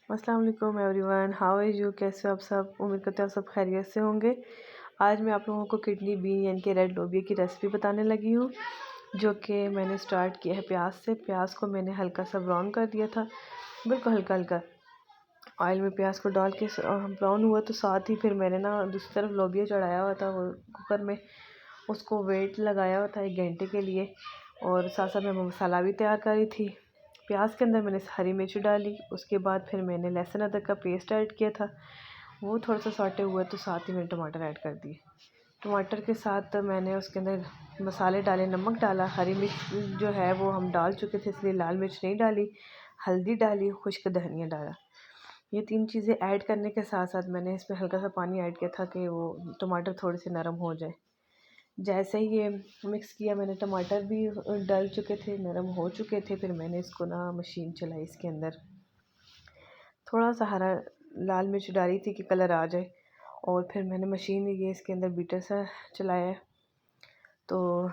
अस्सलाम वालेकुम everyone, how are you? कैसे हो आप सब? उम्मीद करते हैं आप सब खैरियत से होंगे। आज मैं आप लोगों को किडनी बीन यानी कि रेड लोबिया की रेसिपी बताने लगी हूँ, जो कि मैंने स्टार्ट किया है प्याज से। प्याज को मैंने हल्का सा ब्राउन कर दिया था, बिल्कुल हल्का हल्का ऑयल में प्याज को डाल के ब्राउन हुआ। तो साथ ही फिर मैंने ना दूसरी तरफ लोबिया चढ़ाया हुआ था वो कुकर में, उसको वेट लगाया हुआ था 1 घंटे के लिए। और साथ साथ मैं मसाला भी तैयार करी थी। प्याज के अंदर मैंने हरी मिर्च डाली, उसके बाद फिर मैंने लहसुन अदरक का पेस्ट ऐड किया था। वो थोड़ा सा सॉटे हुआ तो साथ ही मैंने टमाटर ऐड कर दिए। टमाटर के साथ मैंने उसके अंदर मसाले डाले, नमक डाला, हरी मिर्च जो है वो हम डाल चुके थे इसलिए लाल मिर्च नहीं डाली, हल्दी डाली, खुश्क धनिया डाला। ये 3 चीज़ें ऐड करने के साथ साथ मैंने इसमें हल्का सा पानी ऐड किया था कि वो टमाटर थोड़े से नरम हो जाए। जैसे ही ये मिक्स किया, मैंने टमाटर भी डल चुके थे, नरम हो चुके थे। फिर मैंने इसको ना मशीन चलाई, इसके अंदर थोड़ा सा हरा लाल मिर्च डाली थी कि कलर आ जाए। और फिर मैंने मशीन ये इसके अंदर बीटर सा चलाया, तो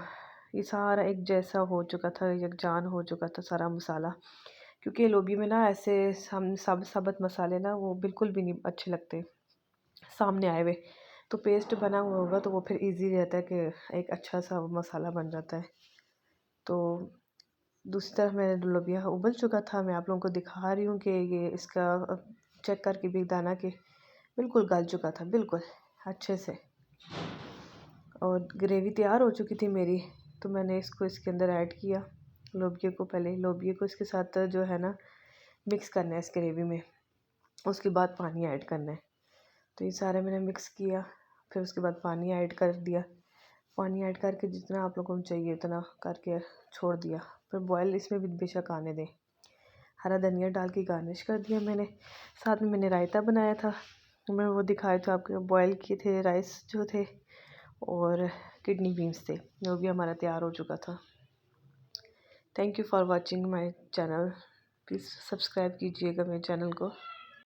ये सारा एक जैसा हो चुका था, यकजान हो चुका था सारा मसाला। क्योंकि लोबी में ना ऐसे हम साबुत मसाले ना वो बिल्कुल भी नहीं अच्छे लगते सामने आए हुए। तो पेस्ट बना हुआ होगा तो वो फिर इजी रहता है कि एक अच्छा सा मसाला बन जाता है। तो दूसरी तरफ मेरा लोबिया उबल चुका था। मैं आप लोगों को दिखा रही हूँ कि ये इसका चेक करके भी दाना के बिल्कुल गल चुका था, बिल्कुल अच्छे से। और ग्रेवी तैयार हो चुकी थी मेरी, तो मैंने इसको इसके अंदर ऐड किया। लोबिया को पहले लोबिया को इसके साथ जो है ना मिक्स करना है इस ग्रेवी में, उसके बाद पानी ऐड करना है। तो ये सारा मैंने मिक्स किया, फिर उसके बाद पानी ऐड कर दिया। पानी ऐड करके जितना आप लोगों को चाहिए उतना करके छोड़ दिया। फिर बॉयल इसमें भी बेशक आने दें। हरा धनिया डाल के गार्निश कर दिया मैंने। साथ में मैंने रायता बनाया था, मैं वो दिखाए थे आपको। बॉयल किए थे राइस जो थे, और किडनी बीन्स थे, वो भी हमारा तैयार हो चुका था। Thank you for watching my channel. Please subscribe कीजिएगा मेरे चैनल को।